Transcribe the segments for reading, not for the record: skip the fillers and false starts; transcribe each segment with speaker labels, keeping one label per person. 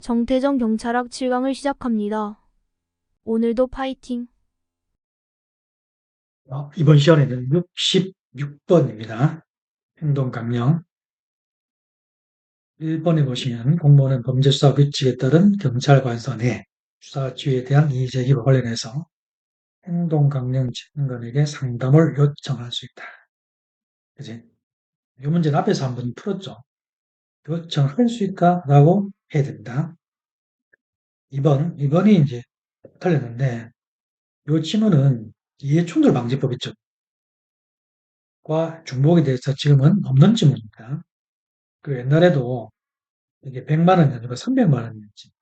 Speaker 1: 정태정 경찰학 7강을 시작합니다. 오늘도 파이팅!
Speaker 2: 이번 시간에는 66번입니다. 행동강령. 1번에 보시면 공무원은 범죄수사 규칙에 따른 경찰관서 내 수사 지휘에 대한 이의제기와 관련해서 행동강령 책임관에게 상담을 요청할 수 있다. 그지? 이 문제는 앞에서 한번 풀었죠. 요청할 수 있다라고 해야 됩니다. 2번이 이제 틀렸는데, 이 질문은 이해충돌 방지법 있죠. 과 중복에 대해서 지금은 없는 질문입니다. 그리고 옛날에도 이게 100만 원이 아니고 300만 원이었지.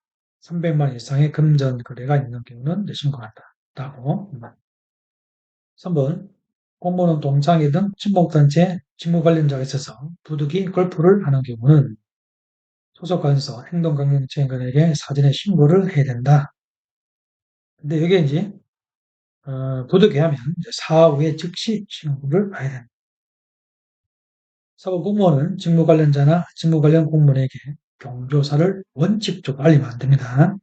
Speaker 2: 300만 원 이상의 금전 거래가 있는 경우는 신고한다라고. 3번 공무원 동창회 등 친목단체 직무 관련자가 있어서 부득이 골프를 하는 경우는 소속관서 행동강령책임관에게 사전에 신고를 해야 된다. 근데 여기에 이제 부득이 하면 이제 사후에 즉시 신고를 해야 된다. 4번 공무원은 직무 관련자나 직무 관련 공무원에게 경조사를 원칙적으로 알리면 안 됩니다.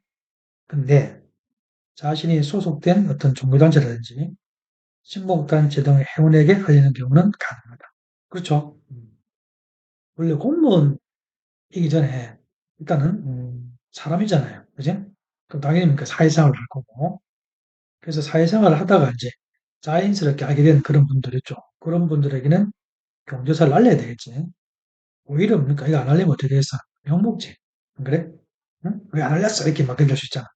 Speaker 2: 근데 자신이 소속된 어떤 종교단체라든지 신목단체 등의 회원에게 알리는 경우는 가능하다. 그렇죠? 원래 공무원이기 전에 일단은 사람이잖아요. 그지? 그럼 당연히 그 사회생활을 할 거고. 그래서 사회생활을 하다가 이제 자연스럽게 알게 된 그런 분들 있죠. 그런 분들에게는 경조사를 알려야 되겠지. 오히려 뭡니까? 이거 안 알리면 어떻게 되겠어? 욕먹지. 안 그래? 응? 왜 안 알렸어? 이렇게 막 얘기할 수 있잖아.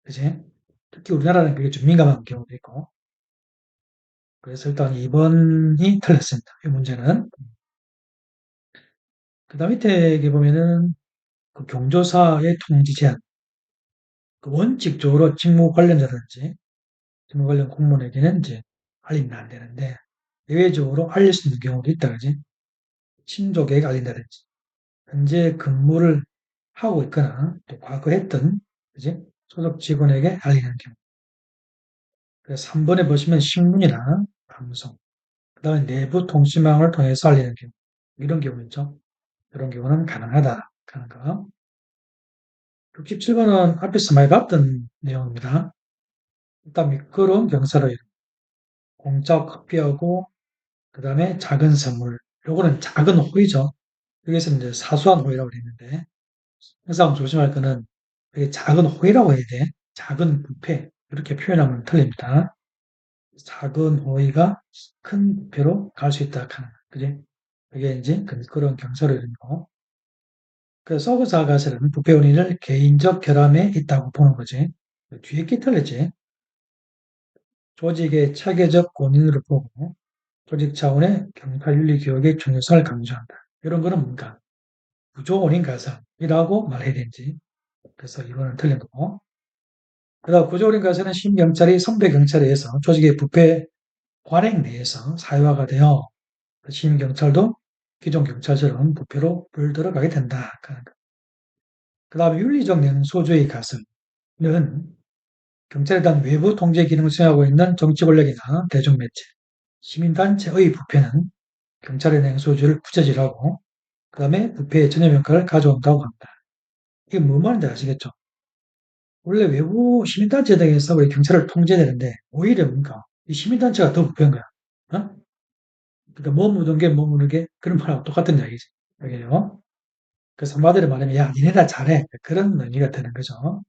Speaker 2: 그지? 특히 우리나라는 그게 좀 민감한 경우도 있고. 그래서 일단 2번이 틀렸습니다. 이 문제는. 그 다음 밑에 여기 보면은 그 경조사의 통지 제한, 그 원칙적으로 직무 관련자든지 직무 관련 공무원에게는 이제 알리면 안 되는데 예외적으로 알릴 수 있는 경우도 있다, 그지? 친족에게 알린다든지 현재 근무를 하고 있거나 또 과거 했던 그지? 소속 직원에게 알리는 경우. 그래서 3번에 보시면 신문이나 방송, 그 다음에 내부 통신망을 통해서 알리는 경우. 이런 경우 있죠. 이런 경우는 가능하다 하는 거. 67번은 앞에서 많이 봤던 내용입니다. 일단 미끄러운 경사로 공짜 커피하고 그 다음에 작은 선물. 요거는 작은 호의죠. 여기서 이제 사소한 호의라고 그랬는데 항상 조심할 거는 이게 작은 호의라고 해야 돼. 작은 부패 이렇게 표현하면 틀립니다. 작은 호의가 큰 부패로 갈 수 있다 하는 거. 그지? 그게 이제 그 미끄러운 경사로 이런 거. 그 서브사 아가씨는 부패 원인을 개인적 결함에 있다고 보는 거지. 뒤에 게 틀렸지. 조직의 체계적 권위를 보고 조직 차원의 경찰윤리 교육의 중요성을 강조한다. 이런 거는 뭔가 구조원인 가설이라고 말해야 되는지. 그래서 이거는 틀린 거고. 그다음 구조원인 가설은 신경찰이 선배 경찰에 의해서 조직의 부패 관행 내에서 사회화가 되어 신경찰도 기존 경찰처럼 부패로 물들어가게 된다. 그 다음에 윤리적 냉소주의 가설은 경찰에 대한 외부 통제 기능을 수행하고 있는 정치 권력이나 대중매체, 시민단체의 부패는 경찰의 냉소주의를 부재질하고 그 다음에 부패의 전염 효과를 가져온다고 합니다. 이게 뭐 말인지 아시겠죠? 원래 외부 시민단체 등에서 우리 경찰을 통제되는데 오히려 뭔가 이 시민단체가 더 부패한 거야. 어? 그러니까 뭐 묻은 게 뭐 묻은 게 그런 말하고 똑같은 이야기지. 여기요. 그래서 한마디로 말하면 야 니네 다 잘해. 그런 의미가 되는 거죠.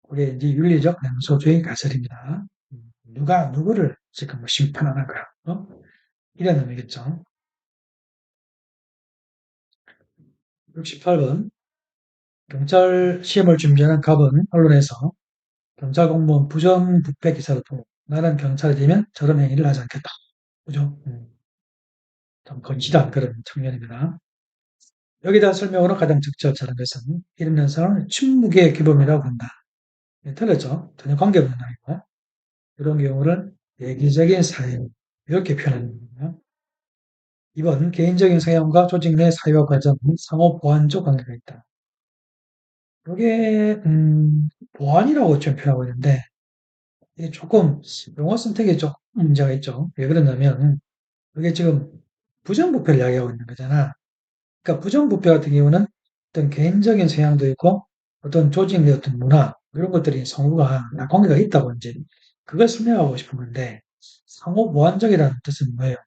Speaker 2: 그게 이제 윤리적 냉소주의 가설입니다. 누가 누구를 지금 뭐 심판하는 거야. 어? 이런 의미겠죠. 68번 경찰 시험을 준비하는 갑은 언론에서 경찰 공무원 부정부패 기사를 보고 나는 경찰이 되면 저런 행위를 하지 않겠다. 그죠? 좀 건실한 그런 청년입니다. 여기다 설명으로 가장 적절한 것은 이런 현상을 침묵의 규범이라고 한다. 네, 틀렸죠? 전혀 관계없는 아이고 이런 경우를 예기적인 사유 이렇게 표현합니다. 2번 개인적인 성향과 조직 내 사유와 과정은 상호 보완적 관계가 있다. 이게 보완이라고 좀 표현하고 있는데 이게 조금 용어 선택에 조금 문제가 있죠. 왜 그러냐면 이게 지금 부정부패를 이야기하고 있는 거잖아. 그러니까 부정부패 같은 경우는 어떤 개인적인 성향도 있고 어떤 조직 내 어떤 문화, 이런 것들이 상호가 관계가 있다고 이제 그걸 설명하고 싶은 건데, 상호 보완적이라는 뜻은 뭐예요?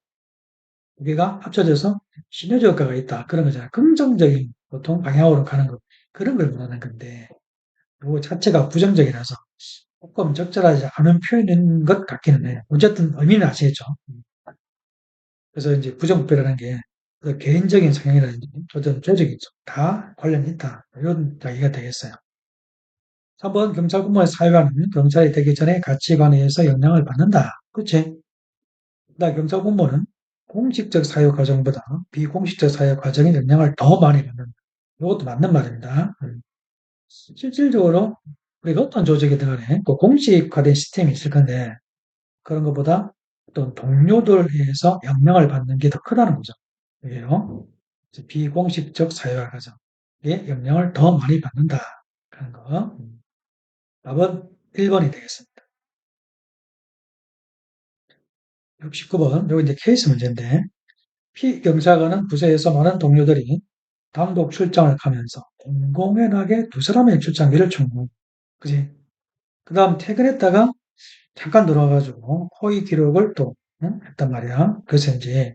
Speaker 2: 두 개가 합쳐져서 시너지 효과가 있다. 그런 거잖아요. 긍정적인 보통 방향으로 가는 것. 그런 걸 말하는 건데, 이거 자체가 부정적이라서 조금 적절하지 않은 표현인 것 같기는 해요. 어쨌든 의미는 아시겠죠? 그래서 이제 부정부패라는 게 어떤 개인적인 성향이라든지 어떤 조직이 다 관련이 있다. 이런 이야기가 되겠어요. 3번 경찰 공무원의 사회관은 경찰이 되기 전에 가치관에 의해서 영향을 받는다. 그렇지? 나 경찰 공무원은 공식적 사회 과정보다 비공식적 사회 과정에 영향을 더 많이 받는다. 이것도 맞는 말입니다. 실질적으로 우리가 어떤 조직이든 간에 그 공식화된 시스템이 있을 건데 그런 것보다 어떤 동료들에 의해서 영향을 받는 게 더 크다는 거죠. 이게요. 비공식적 사회화 과정에 영향을 더 많이 받는다. 그런 거. 답은 1번이 되겠습니다. 69번. 여기 이제 케이스 문제인데 피경사관은 부서에서 많은 동료들이 단독 출장을 가면서 공공연하게 두 사람의 출장비를 청구. 그지? 그 다음 퇴근했다가 잠깐 들어와가지고 허위 기록을 또 응? 했단 말이야. 그래서 이제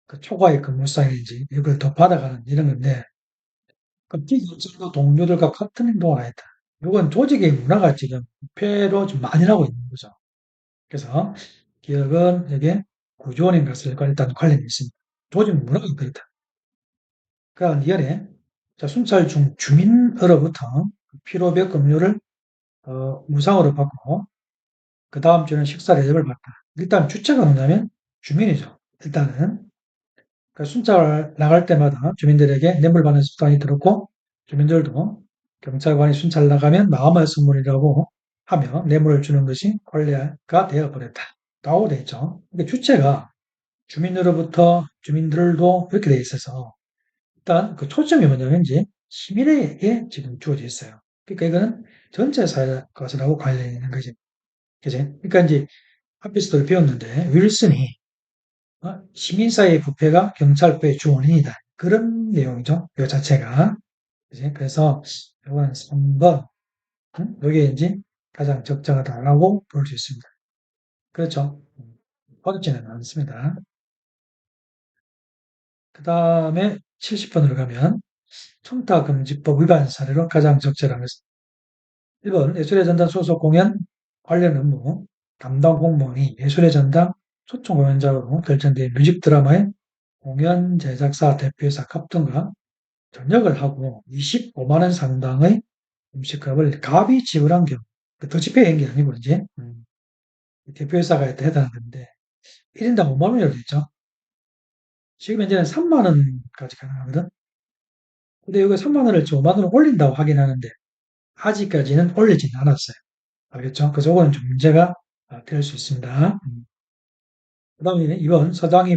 Speaker 2: 그 초과의 근무 사인인지 이걸 더 받아가는 이런 건데 그 비경찰도 동료들과 같은 행동을 했다. 이건 조직의 문화가 지금 부패로 좀 많이 나고 있는 거죠. 그래서 기업은 여기에 구조원인 것을 일단 관련이 있습니다. 조직 문화가 그렇다. 그러니까 이번에 자, 순찰 중 주민으로부터 피로백 음료를 무상으로 받고 그 다음 주는 식사 대접을 받다. 일단 주체가 누구냐면 주민이죠. 일단은 그러니까 순찰 나갈 때마다 주민들에게 뇌물 받는 습관이 들었고 주민들도 경찰관이 순찰 나가면 마음의 선물이라고 하며 뇌물을 주는 것이 관례가 되어버렸다. 라고 돼 있죠. 그러니까 주체가 주민으로부터 주민들도 이렇게 돼 있어서 일단 그 초점이 뭐냐면 이제 시민에게 지금 주어져 있어요. 그러니까 이거는 전체 사회 것이라고 관련이 있는 거지. 그지? 그러니까 이제 앞에서도 배웠는데 윌슨이 시민사회의 부패가 경찰부의 주 원인이다. 그런 내용이죠. 이 자체가. 그지? 그래서 이건 3번. 이게 이제 가장 적정하다라고 볼 수 있습니다. 그렇죠. 어렵지는 않습니다. 그 다음에 70번으로 가면 청탁금지법 위반 사례로 가장 적절한 것은 1번 예술의 전당 소속 공연 관련 업무 담당 공무원이 예술의 전당 초청 공연자로 결정된 뮤직 드라마의 공연 제작사 대표이사 갑등과 전역을 하고 25만 원 상당의 음식값을 갑이 지불한 경우 그 더치페이인 게 아니고 이제 대표이사가 해당하는 건데 1인당 5만 원이라고 됐죠. 지금 현재는 3만 원까지 가능하거든. 근데 여기 3만 원을 5만 원을 올린다고 하긴 하는데 아직까지는 올리지는 않았어요. 알겠죠? 그래서 이거는 좀 문제가 될 수 있습니다. 그다음에 이번 사장이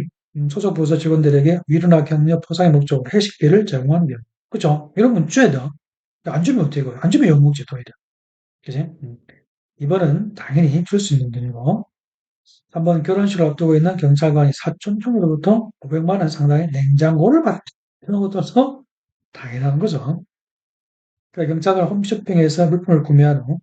Speaker 2: 소속 부서 직원들에게 위로나 격려, 포상의 목적으로 회식비를 제공하는 경우. 그죠? 이런 건 줘야 돼. 안 주면 어떻게 해요? 안 주면 욕먹지, 또 이래. 그지? 이번은 당연히 줄 수 있는 돈이고. 한번 결혼식을 앞두고 있는 경찰관이 사촌 총으로부터 500만 원 상당의 냉장고를 받았다. 이런 것도 서 당연한 거죠. 그러니까 경찰관 홈쇼핑에서 물품을 구매한 후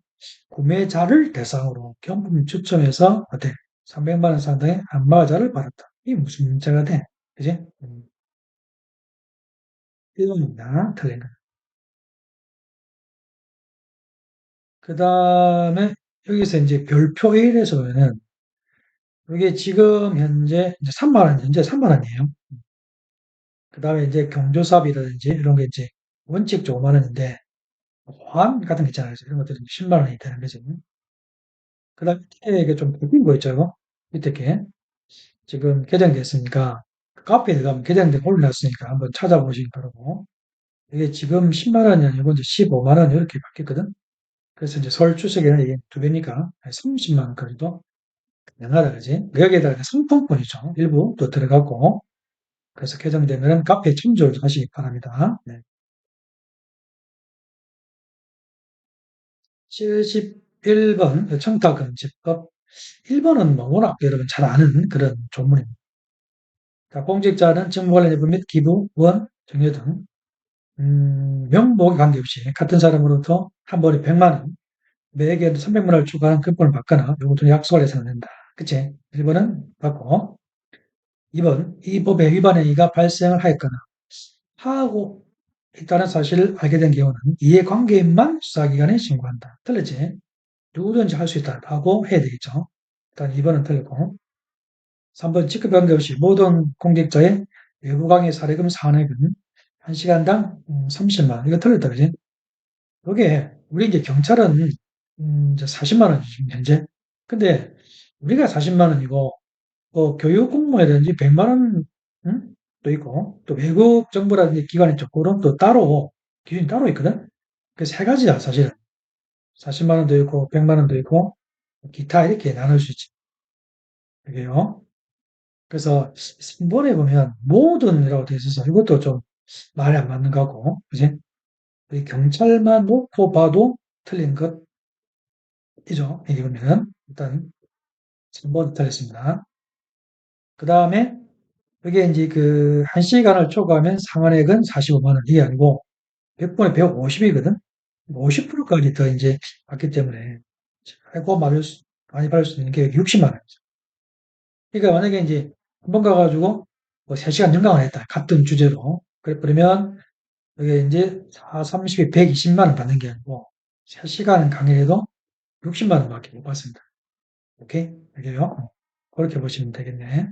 Speaker 2: 구매자를 대상으로 경품 추첨해서 어때? 300만 원 상당의 안마자를 받았다. 이게 무슨 문제가 돼? 그지? 1번입니다. 틀린 거. 그 다음에 여기서 이제 별표 1에서 보면은 이게 지금 현재 이제 3만 원, 현재 3만 원이에요. 그 다음에 이제 경조사비라든지 이런 게 이제 원칙적으로 5만 원인데 호환 같은 거 있잖아요. 이런 것들은 10만 원이 되는 거죠. 그 다음에 이게 좀 바뀐 거 있죠, 이거? 밑에 게. 지금 개정됐으니까 카페에 가면 개정된 거 올려놨으니까 한번 찾아보시기 바라고. 이게 지금 10만 원이 아니고 이제 15만 원 이렇게 바뀌었거든. 그래서 이제 서울 출석에는 이게 두 배니까 30만 원까지도 가능하다, 그지? 여기에다가 상품권이죠. 일부 또 들어가고. 그래서 개정되면 카페 참조를 하시기 바랍니다. 네. 71번 청탁금지법. 1번은 뭐 워낙 여러분 잘 아는 그런 조문입니다. 자, 공직자는 직무 관련 예부 및 기부, 후원, 증여 등 명목에 관계없이 같은 사람으로부터 한 번에 100만 원, 매개에도 300만 원을 추가하는 금품을 받거나 요것도 약속을 해서는 된다. 그치? 1번은 받고 2번 이 법의 위반 행위가 발생을 하였거나 하고 있다는 사실을 알게 된 경우는 이해관계인만 수사기관에 신고한다. 틀렸지? 누구든지 할 수 있다 하고 해야 되겠죠. 일단 2번은 틀렸고 3번 직급 관계없이 모든 공직자의 외부 강의 사례금 산액은 1시간당 30만 원. 이거 틀렸다, 그지? 이게 우리 이제 경찰은 이제 40만 원이지 지금 현재. 근데 우리가 40만 원이고 뭐 교육 공무원이라든지 100만 원 또 있고 또 외국 정부라든지 기관이 쪽으로는 또 따로 기준이 따로 있거든. 그 세 가지야 사실은. 40만 원도 있고 100만 원도 있고 기타 이렇게 나눌 수 있지. 그게요. 그래서 신본에 보면 모든이라고 되어 있어서 이것도 좀 말이 안 맞는 것 같고, 그지? 이 경찰만 놓고 봐도 틀린 것이죠. 여기 보면 일단 신본 틀렸습니다. 그 다음에 이게 이제 그 1시간을 초과하면 상한액은 45만 원 이게 아니고 100분에 150이거든. 50%까지 더 이제 받기 때문에 최고 많이 받을 수 있는 게 60만 원이죠. 그러니까 만약에 이제 한 번 가가지고 뭐 3시간 연강을 했다. 같은 주제로. 그러면 이게 이제 4, 30이 120만 원 받는 게 아니고 3시간 강의해도 60만 원밖에 못 받습니다. 오케이? 알게요? 그렇게 보시면 되겠네.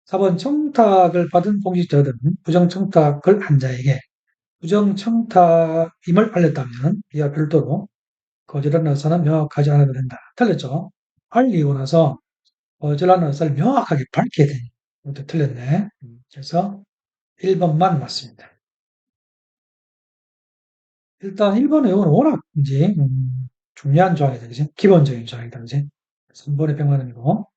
Speaker 2: 4번 청탁을 받은 공직자들은 부정청탁을 한 자에게 부정청탁임을 알렸다면 이와 별도로 거절한 의사는 명확하지 않아도 된다. 틀렸죠? 알리고 나서 거절한 의사를 명확하게 밝혀야 되니 이것도 틀렸네. 그래서 1번만 맞습니다. 일단 1번 내용은 워낙 이제 중요한 조항이다. 그지? 기본적인 조항이다. 그지? 3번에 100만 원이고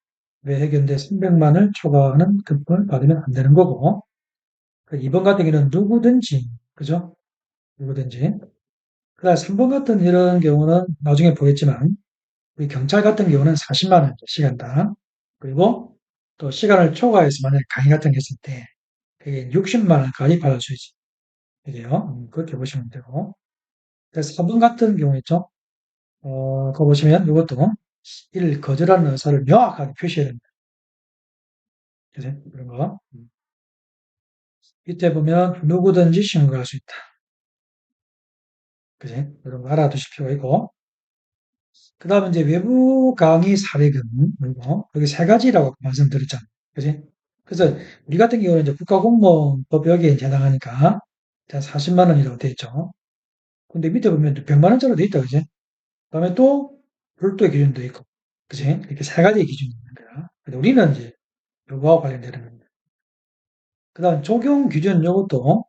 Speaker 2: 왜 해결돼 300만을 초과하는 금품을 받으면 안 되는 거고 2번 같은 경우는 누구든지 그죠? 누구든지 그다음 3번 같은 이런 경우는 나중에 보겠지만 우리 경찰 같은 경우는 40만 원 시간당 그리고 또 시간을 초과해서 만약에 강의 같은 게 했을 때 그게 60만 원까지 받을 수 있지. 이게요. 그렇게 보시면 되고 그래서 4번 같은 경우 있죠? 그거 보시면 이것도 이를 거절하는 의사를 명확하게 표시해야 됩니다. 그지? 그런 거. 이때 보면 누구든지 신고할 수 있다. 그지? 이런 거 알아두실 필요가 있고. 그 다음에 이제 외부 강의 사례금, 그리고 여기 세 가지라고 말씀드렸잖아요. 그지? 그래서 우리 같은 경우는 이제 국가공무원법 여기에 이제 해당하니까 40만 원이라고 돼 있죠. 근데 밑에 보면 100만 원짜리도 있다. 그지? 그다음에 또 별도의 기준도 있고. 그지? 이렇게 세 가지의 기준이 있는 거야. 근데 우리는 이제 요거와 관련되는 겁니다. 그다음 적용 기준 요것도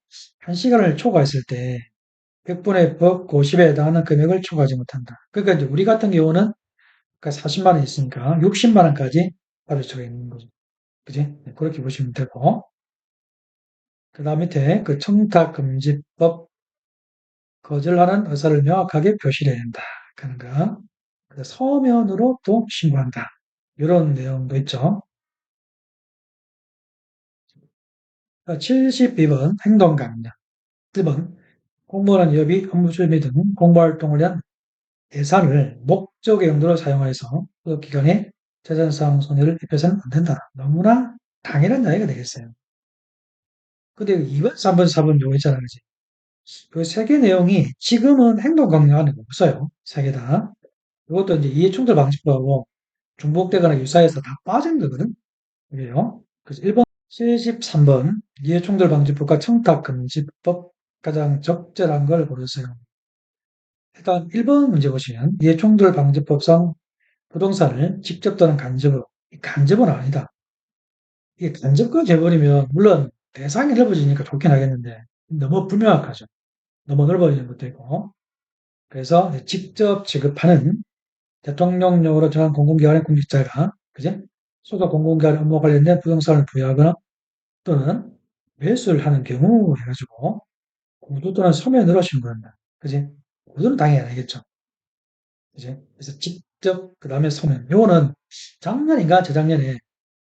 Speaker 2: 1시간을 초과했을 때 100분의 법 50에 해당하는 금액을 초과하지 못한다. 그러니까 이제 우리 같은 경우는 그러니까 40만 원 있으니까 60만 원까지 받을 수가 있는 거죠. 그지? 네, 그렇게 보시면 되고. 그다음 밑에 그 청탁금지법 거절하는 의사를 명확하게 표시해야 된다. 그런 거. 서면으로 또 신고한다. 이런 내용도 있죠. 72번 행동강령. 1번 공무원 여비 업무 준비 등 공부활동을 위한 예산을 목적의 용도로 사용하여서 그 기관에 재산상 손해를 입혀서는 안 된다. 너무나 당연한 이야기가 되겠어요. 근데 2번, 3번, 4번 요거 있잖아, 그지? 그 세 개 내용이 지금은 행동 강령 안에 없어요. 세 개 다. 이것도 이제 이해충돌 방지법하고 중복되거나 유사해서 다 빠진 거거든. 이게요. 그래서 1번, 73번 이해충돌 방지법과 청탁금지법 가장 적절한 걸 고르세요. 일단 1번 문제 보시면 이해충돌 방지법상 부동산을 직접 또는 간접으로, 간접은 아니다. 이게 간접까지 해버리면 물론 대상이 넓어지니까 좋긴 하겠는데 너무 불명확하죠. 너무 넓어지는 것도 있고. 그래서 직접 지급하는 대통령령으로 정한 공공기관의 공직자가 그지? 소속 공공기관 업무 관련된 부동산을 부여하거나 또는 매수를 하는 경우 해가지고 공도 또는 서면으로 신고한다. 그지? 공도는 당연히 아니겠죠. 그지? 그래서 직접 그 다음에 서면. 요거는 작년인가 재작년에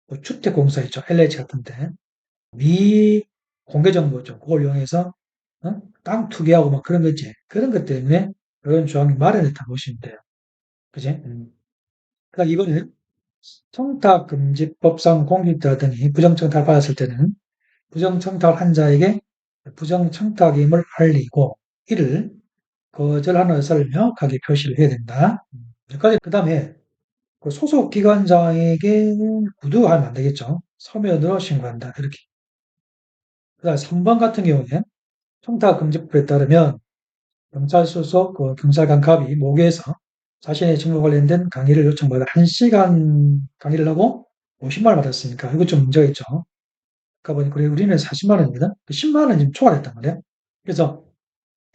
Speaker 2: 뭐 주택공사 있죠. LH 같은데 미 공개 정보죠. 그걸 이용해서 땅 투기하고 막 그런 거 있지. 그런 것 때문에 그런 조항이 마련됐다고 보시면 돼요. 그지? 그러니까 이거는 청탁금지법상 공직자등이 부정청탁을 받았을 때는 부정청탁을 한 자에게 부정청탁임을 알리고 이를 거절하는 의사를 명확하게 표시를 해야 된다. 여기까지. 그 다음에 그 소속 기관장에게 구두하면 안 되겠죠. 서면으로 신고한다. 이렇게. 그다음 3번 같은 경우에 청탁금지법에 따르면 경찰 소속 그 경찰관 갑이 모교에서 자신의 직무 관련된 강의를 요청받아 1시간 강의를 하고 50만 원 받았으니까 이거 좀 문제가 있죠. 그러니까 보니까 우리는 40만 원입니다. 10만 원 지금 초과했단 말이에요. 그래서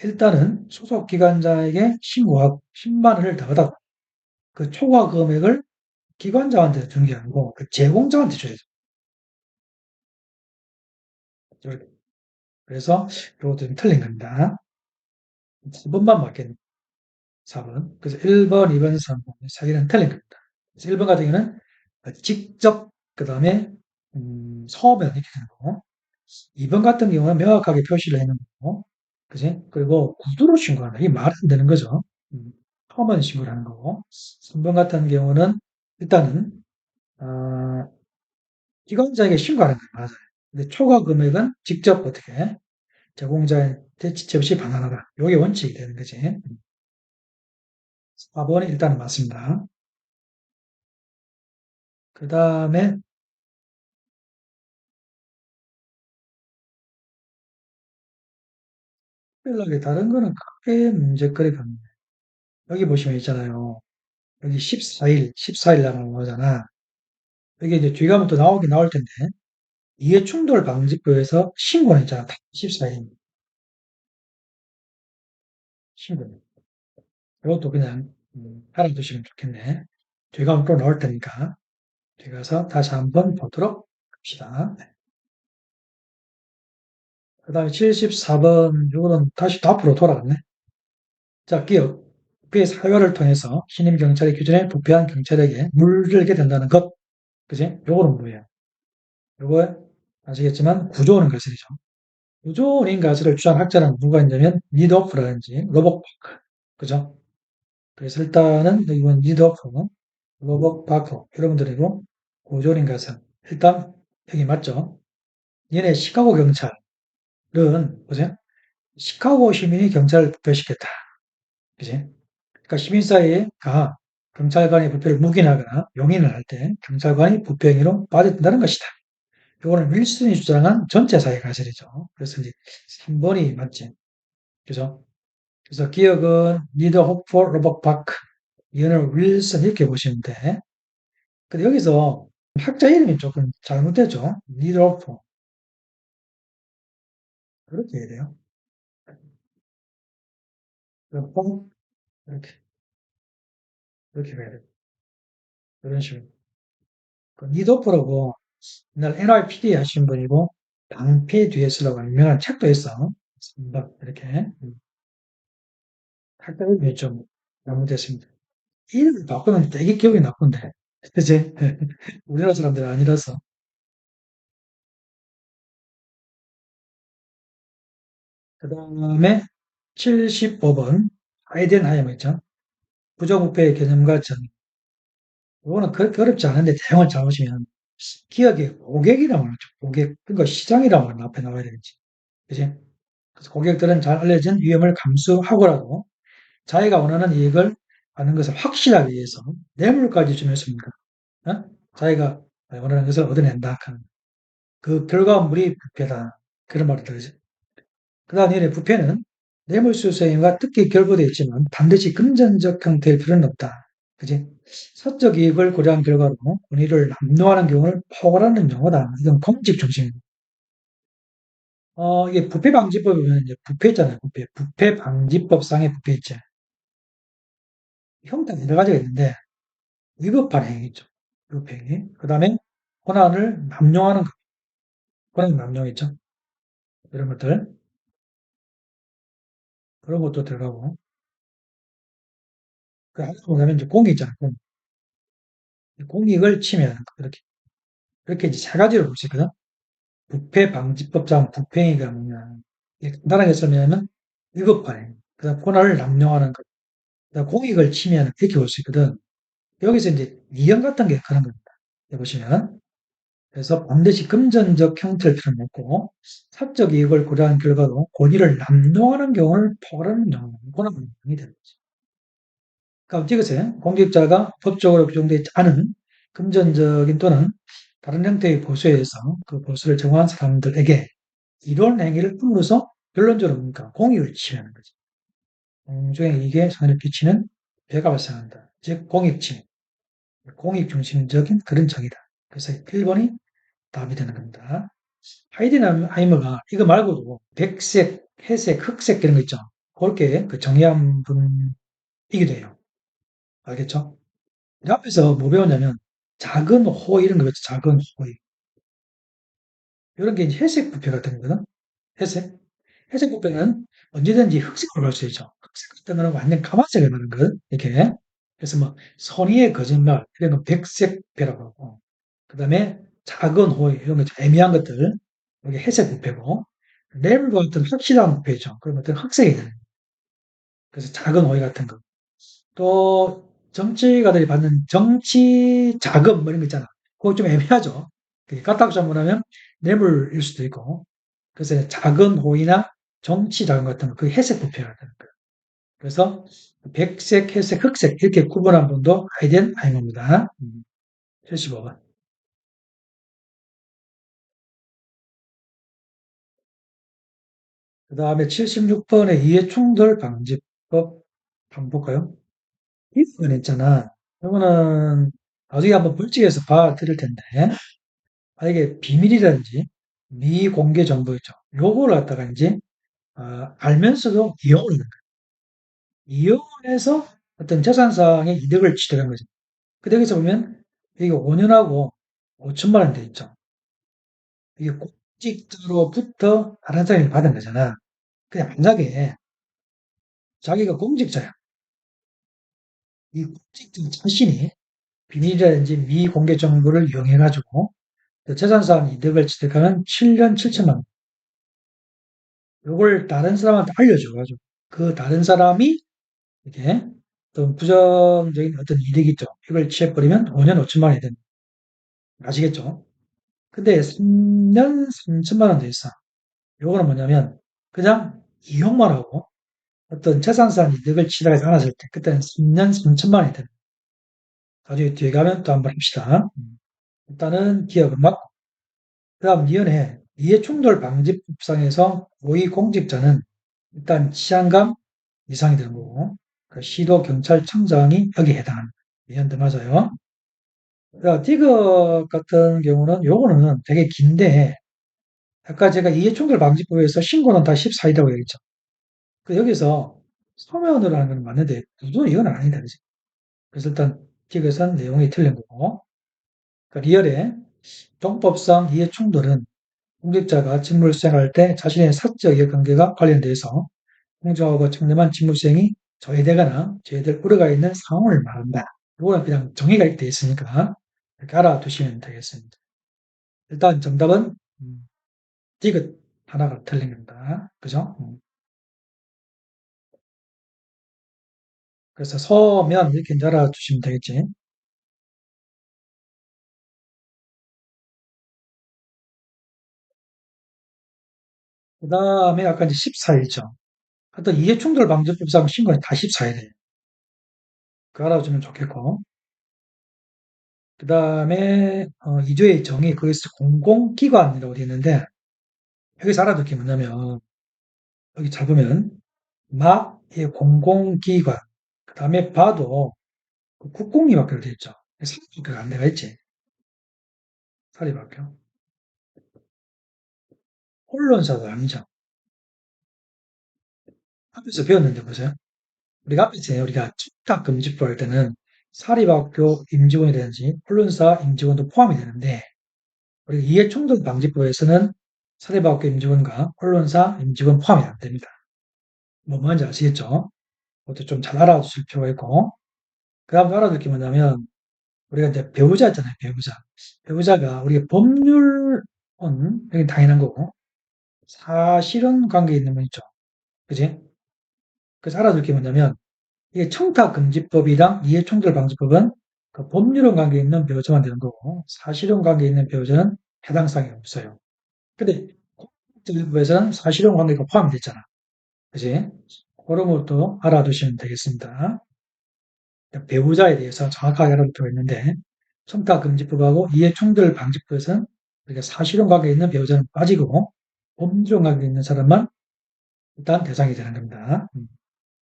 Speaker 2: 일단은 소속 기관장에게 신고하고 10만 원을 더 받아 그 초과 금액을 기관장한테 주는 게 아니고 그 제공자한테 줘야죠. 그래서 이것도 좀 틀린 겁니다. 4번만 맞겠네. 4번. 그래서 1번, 2번, 3번. 4개는 틀린 겁니다. 그래서 1번 같은 경우는 직접, 그 다음에, 서면 이렇게 되는 거고. 2번 같은 경우는 명확하게 표시를 해놓은 거고. 그지? 그리고 구두로 신고한다. 이게 말이 안 되는 거죠. 서면 신고를 하는 거고. 3번 같은 경우는 일단은, 어, 기관장에게 신고하는 거예요. 맞아요. 근데 초과 금액은 직접 어떻게 제공자한테 지체 없이 반환하라. 요게 원칙이 되는 거지. 4번이 일단은 맞습니다. 그 다음에 특별하게 다른 거는 크게 문제거리가 없네. 여기 보시면 있잖아요. 여기 14일, 14일 나가는 거잖아. 여기 이제 뒤에 가면 또 나오긴 나올 텐데, 이해충돌 방지법에서 신고는 있잖아. 14일 신고. 이것도 그냥 알아두시면 좋겠네. 뒤에 가면 또 나올 테니까. 뒤에 가서 다시 한번 보도록 합시다. 그 다음에 74번, 이거는 다시 더 앞으로 돌아갔네. 자, 기업. 부의 사유를 통해서 신임 경찰의 규정에 부패한 경찰에게 물들게 된다는 것. 그지? 요거는 뭐예요? 요거 아시겠지만 구조원 인가설이죠. 구조원 인가설을 주장한 학자는 누가 있냐면 니드호프라든지 로버트 파크. 그죠? 그래서 일단은 이건 니드호프, 로버트 파크 여러분들이고 구조원 인가설. 일단 여기 맞죠? 얘네 시카고 경찰은 보세요. 시카고 시민이 경찰을 부패시켰다. 그지? 그러니까 시민사회가 경찰관의 부패를 묵인하거나 용인을 할 때 경찰관이 부패 행위로 빠져든다는 것이다. 이거는 윌슨이 주장한 전체 사회 가설이죠. 그래서 이제 3번이 맞지. 그죠? 그래서 기억은 니더 호프 로버트 파크, 이언을 윌슨 이렇게 보시면 돼. 근데 여기서 학자 이름이 조금 잘못됐죠. 니더 호프. 그렇게 해야 돼요. 호프 이렇게, 이렇게 가야 돼요. 이런 식으로. 그 니더 호프라고 옛날 NYPD 하신 분이고 방패 뒤에 쓰라고 하는 유명한 책도 있어. 이렇게. 학자 이름이 좀 잘못됐습니다. 이름을 바꾸면 되게 기억이 나쁜데. 그치? 우리나라 사람들 아니라서. 그 다음에 75번 아이덴하이머 있죠? 부정부패의 개념과 정의. 이거는 그렇게 어렵지 않은데 대용을 잡으시면 기억에 고객이라고 하죠. 고객. 그러니까 시장이라고 하는 앞에 나와야 되겠지. 그지? 그래서 고객들은 잘 알려진 위험을 감수하고라도 자기가 원하는 이익을 받는 것을 확실하기 위해서 뇌물까지 주면서입니까? 어? 자기가 원하는 것을 얻어낸다 하는 그 결과물이 부패다. 그런 말을 들으죠. 그 다음 에 부패는 뇌물수수행위가 특히 결부되어 있지만 반드시 금전적 형태일 필요는 없다. 그지? 사적 이익을 고려한 결과로 권위를 남용하는 경우를 포괄하는 용어다. 이건 공직 중심입니다. 이게 부패방지법에 보면 이제 부패 있잖아요. 부패. 부패방지법상의 부패 있죠. 형태가 여러 가지가 있는데 위법한 행위죠. 위법 행위. 그 다음에 권한을 남용하는 것. 권한 남용 있죠. 이런 것들. 그런 것도 들어가고. 그 하나 보면 이제 공익 있잖아요. 공익을 침해하는 거. 이렇게 이제 세 가지로 볼 수 있거든. 부패방지법상 부패행위가 뭐냐. 간단하게 설명하면 위법관해. 그다음 권한을 남용하는 것. 그다음 공익을 침해하는 이렇게 볼 수 있거든. 여기서 이제 위헌 같은 게 그런 겁니다. 여기 보시면 그래서 반드시 금전적 형태를 필요는 없고 사적 이익을 고려한 결과로 권위를 남용하는 경우를 포괄하는 경우는 권한남용이 되는 거죠. 그러니까 이것은 공직자가 법적으로 규정되지 않은 금전적인 또는 다른 형태의 보수에 의해서 그 보수를 정한 사람들에게 이런 행위를 함으로써 결론적으로 뭡니까? 공익을 침해하는 거죠. 공중의 이익에 손해를 끼치는 배가 발생한다. 즉 공익침해, 공익중심적인 그런 정의다. 그래서 1번이 답이 되는 겁니다. 하이든하이머가 이거 말고도 백색, 회색, 흑색 이런 거 있죠. 그렇게 그 정의한 분이기도 해요. 알겠죠? 이 앞에서 뭐 배웠냐면 작은 호 이런 거 있죠. 작은 호이. 이런 게 이제 회색 부패 같은 거거든. 회색. 회색 부패는 언제든지 흑색으로 갈 수 있죠. 흑색 같은 거는 완전 까만색을 말하는 거거든. 이렇게. 그래서 뭐 선의의 거짓말 이런 건 백색배라고 하고 그다음에 작은 호의 이런 거 애매한 것들 이게 회색 부패고 뇌물과 같은 확실한 부패죠. 그런 것들은 흑색이 되는 거예요. 그래서 작은 호의 같은 거. 또 정치가들이 받는 정치 자금 뭐 이런 거 있잖아. 그거 좀 애매하죠. 까딱 잘못하면 뇌물일 수도 있고. 그래서 작은 호의나 정치 자금 같은 거, 그 회색 부패가 되는 거예요. 그래서 백색, 회색, 흑색 이렇게 구분한 분도 아이덴 아이머입니다. 75번. 그 다음에 76번의 이해충돌 방지법 한번 볼까요? 이건 있잖아. 이거는 나중에 한번 벌칙에서 봐 드릴 텐데 만약에 비밀이라든지 미공개 정보 있죠. 요거를 갖다가 이제 알면서도 이용을 하는 거예요. 이용을 해서 어떤 재산상의 이득을 취득한 거죠. 근데 여기서 보면 이게 5년하고 5천만 원 돼 있죠. 이게 공직자로부터 다른 사람이 받은 거잖아. 그냥 만약에 자기가 공직자야. 이 공직자 자신이 비밀이라든지 미공개 정보를 이용해가지고 재산상 이득을 취득하면 7년 7천만 원. 요걸 다른 사람한테 알려줘가지고 그 다른 사람이 이게 어떤 부정적인 어떤 이득이 있죠. 이걸 취해버리면 5년 5천만 원이 됩니다. 아시겠죠? 근데 3년 3천만 원 돼 있어. 요거는 뭐냐면 그냥 이용만 하고 어떤 재산상 이득을 취득하지 않았을 때 그때는 3년 3천만 원이 됩니다. 나중에 뒤에 가면 또 한번 합시다. 일단은 기억은 맞고 그다음 이연에 이해충돌 방지법상에서 고위공직자는 일단 치안감 이상이 되는 거고 그 시도 경찰청장이 여기에 해당합니다. 이해한테 맞아요. 자, 디귿 같은 경우는 요거는 되게 긴데 아까 제가 이해충돌 방지법에서 신고는 다 14이라고 얘기했죠. 그 여기서 서면으로 하는 건 맞는데 구도 이건 아니다. 그지? 그래서 일단 디귿은 내용이 틀린 거고 그러니까 리얼에 동법상 이해충돌은 공직자가 직무를 수행할 때 자신의 사적 이해관계가 관련돼서 공정하고 청렴한 직무 수행이 저해되거나 저해될 우려가 있는 상황을 말한다. 이거는 그냥 정의가 이렇게 돼 있으니까 이렇게 알아두시면 되겠습니다. 일단 정답은 디귿 하나가 틀린 겁니다. 그죠? 그래서 서면 이렇게 이제 알아두시면 되겠지. 그 다음에 아까 이제 14일죠. 하여튼 이해충돌 방지법상 신고는 다 14일이에요. 그 알아두면 좋겠고. 그 다음에 2조의 정의 거기서 공공기관이라고 되어 있는데 여기서 알아둘 게 뭐냐면 여기 잡으면 막 공공기관 그 다음에 봐도 그 국공립학교로 되어 있죠. 사립학교가 안 돼가 있지. 사립학교. 언론사도 아니죠. 앞에서 배웠는데 보세요. 우리가 앞에서 우리가 청탁금지법 할 때는 사립학교 임직원이라든지 언론사 임직원도 포함이 되는데 우리가 이해충돌방지법에서는 사립학교 임직원과 언론사 임직원 포함이 안 됩니다. 뭐 뭔지 아시겠죠? 그것도 좀 잘 알아두실 필요가 있고 그 다음 알아둘 게 뭐냐면 우리가 이제 배우자 있잖아요. 배우자. 배우자가 우리가 법률은 여기 당연한 거고 사실혼 관계에 있는 분 있죠. 그지? 그래서 알아둘 게 뭐냐면 이게 청탁금지법이랑 이해충돌방지법은 그 법률혼 관계에 있는 배우자만 되는 거고 사실혼 관계에 있는 배우자는 해당 사항이 없어요. 근데 공직일부에서는 사실혼 관계가 포함이 됐잖아. 그지? 그런 것도 알아두시면 되겠습니다. 배우자에 대해서 정확하게 알아둘 필요가 있는데 청탁금지법하고 이해충돌방지법에서는 우리가 사실혼 관계에 있는 배우자는 빠지고 법률혼 관계에 있는 사람만 일단 대상이 되는 겁니다.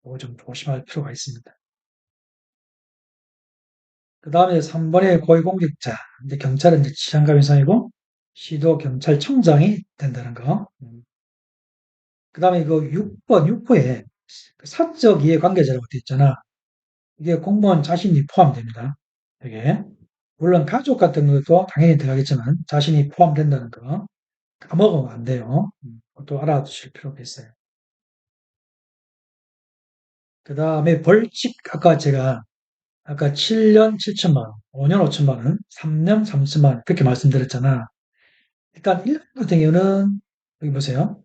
Speaker 2: 이거 좀 조심할 필요가 있습니다. 그 다음에 3번에 고위공직자. 이제 경찰은 이제 치안감사이고 시도 경찰청장이 된다는 거. 그 다음에 이거 6번, 6호에 사적 이해관계자라고 되어 있잖아. 이게 공무원 자신이 포함됩니다. 이게. 물론 가족 같은 것도 당연히 들어가겠지만 자신이 포함된다는 거 까먹으면 안 돼요. 그것도 알아두실 필요가 있어요. 그 다음에 벌칙, 아까 7년 7천만 원, 5년 5천만 원, 3년 3천만 원 그렇게 말씀드렸잖아. 일단 1년 같은 경우는 여기 보세요.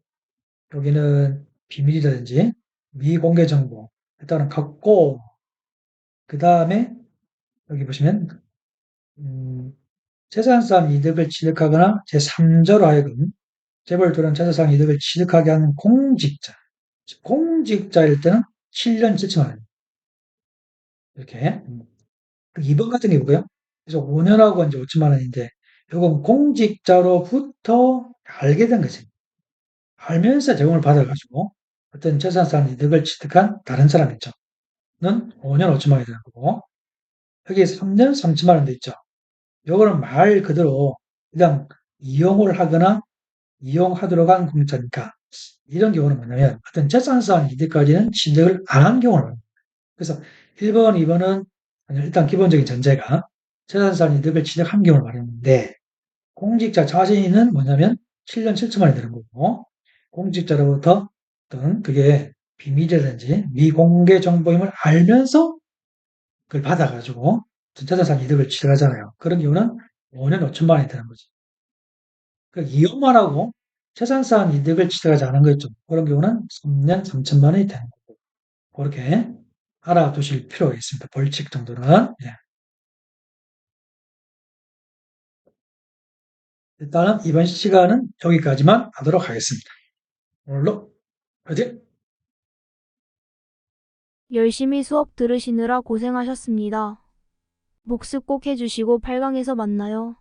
Speaker 2: 여기는 비밀이라든지 미공개 정보 일단은 갖고 그 다음에 여기 보시면 음, 재산상 이득을 취득하거나 제3자로 하여금 재벌 또는 재산상 이득을 취득하게 하는 공직자 공직자일 때는 7년 7천만 원 이렇게 2번 같은 게 뭐고요? 그래서 5년하고 이제 5천만 원인데 이건 공직자로부터 알게 된 거지. 알면서 제공을 받아가지고 어떤 재산상 이득을 취득한 다른 사람 있죠. 는 5년 5천만 원이 되는 거고 여기 3년 3천만 원도 있죠. 요거는 말 그대로 그냥 이용을 하거나 이용하도록 한 공짜니까 이런 경우는 뭐냐면 어떤 재산상 이득까지는 취득을 안 한 경우를 말합니다. 그래서 1번, 2번은 일단 기본적인 전제가 재산상 이득을 취득한 경우를 말했는데 공직자 자신은 뭐냐면 7년 7천만 원이 되는 거고 공직자로부터 어떤 그게 비밀이라든지 미공개 정보임을 알면서 그걸 받아가지고 전자자산 이득을 취득하잖아요. 그런 경우는 5년 5천만 원이 되는 거지. 그 이용만 하고 재산상 이득을 취득하지 않은 거 있죠. 그런 경우는 3년 3천만 원이 되는 거고. 그렇게 알아두실 필요가 있습니다. 벌칙 정도는. 예. 일단은 이번 시간은 여기까지만 하도록 하겠습니다. 오늘로 화이팅!
Speaker 1: 열심히 수업 들으시느라 고생하셨습니다. 복습 꼭 해주시고 8강에서 만나요.